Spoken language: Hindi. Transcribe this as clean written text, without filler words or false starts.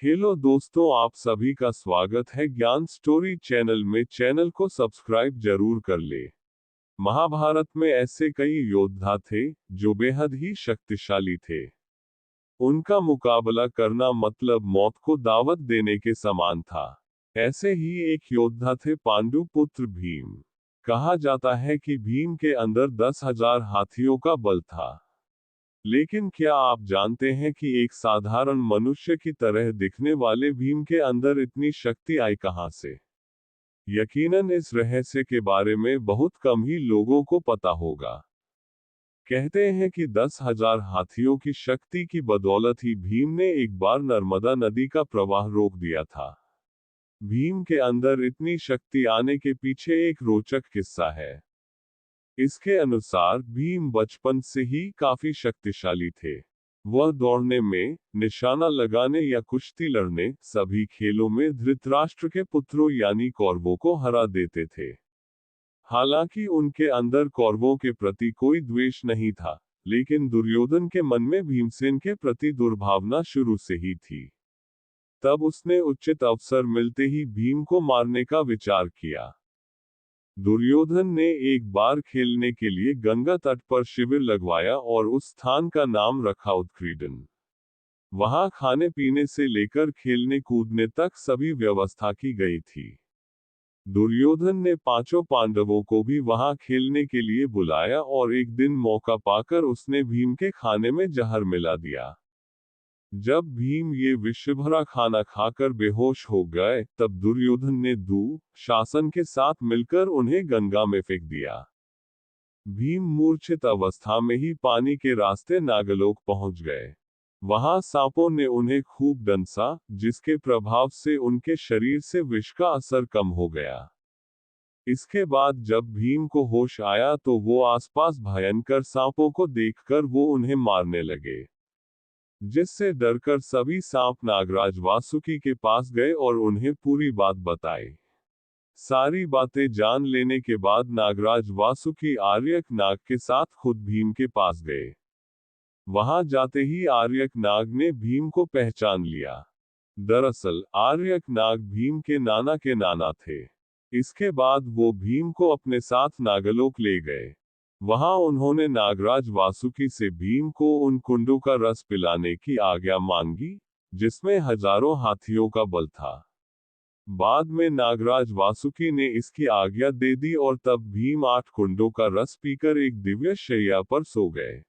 हेलो दोस्तों, आप सभी का स्वागत है ज्ञान स्टोरी चैनल में। चैनल को सब्सक्राइब जरूर कर ले। महाभारत में ऐसे कई योद्धा थे जो बेहद ही शक्तिशाली थे। उनका मुकाबला करना मतलब मौत को दावत देने के समान था। ऐसे ही एक योद्धा थे पांडु पुत्र भीम। कहा जाता है कि भीम के अंदर 10,000 हाथियों का बल था। लेकिन क्या आप जानते हैं कि एक साधारण मनुष्य की तरह दिखने वाले भीम के अंदर इतनी शक्ति आई कहां से? यकीनन इस रहस्य के बारे में बहुत कम ही लोगों को पता होगा। कहते हैं कि 10,000 हाथियों की शक्ति की बदौलत ही भीम ने एक बार नर्मदा नदी का प्रवाह रोक दिया था। भीम के अंदर इतनी शक्ति आने के पीछे एक रोचक किस्सा है। इसके अनुसार भीम बचपन से ही काफी शक्तिशाली थे। वह दौड़ने में, निशाना लगाने या कुश्ती लड़ने, सभी खेलों में धृतराष्ट्र के पुत्रों यानी कौरवों को हरा देते थे। हालांकि उनके अंदर कौरवों के प्रति कोई द्वेष नहीं था, लेकिन दुर्योधन के मन में भीमसेन के प्रति दुर्भावना शुरू से ही थी। तब उसने उचित अवसर मिलते ही भीम को मारने का विचार किया। दुर्योधन ने एक बार खेलने के लिए गंगा तट पर शिविर लगवाया और उस स्थान का नाम रखा उत्क्रीडन। वहां खाने पीने से लेकर खेलने कूदने तक सभी व्यवस्था की गई थी। दुर्योधन ने पांचों पांडवों को भी वहां खेलने के लिए बुलाया और एक दिन मौका पाकर उसने भीम के खाने में जहर मिला दिया। जब भीम ये विषभरा खाना खाकर बेहोश हो गए, तब दुर्योधन ने शासन के साथ मिलकर उन्हें गंगा में फेंक दिया। भीम मूर्छित अवस्था में ही पानी के रास्ते नागलोक पहुंच गए। वहां सांपों ने उन्हें खूब डंसा, जिसके प्रभाव से उनके शरीर से विष का असर कम हो गया। इसके बाद जब भीम को होश आया तो वो आसपास भयंकर सांपों को देखकर वो उन्हें मारने लगे, जिससे डरकर सभी सांप नागराज वासुकी के पास गए और उन्हें पूरी बात बताई। सारी बातें जान लेने के बाद नागराज वासुकी आर्यक नाग के साथ खुद भीम के पास गए। वहां जाते ही आर्यक नाग ने भीम को पहचान लिया। दरअसल आर्यक नाग भीम के नाना थे। इसके बाद वो भीम को अपने साथ नागलोक ले गए। वहां उन्होंने नागराज वासुकी से भीम को उन कुंडों का रस पिलाने की आज्ञा मांगी, जिसमें हजारों हाथियों का बल था। बाद में नागराज वासुकी ने इसकी आज्ञा दे दी और तब भीम 8 कुंडों का रस पीकर एक दिव्य शैया पर सो गए।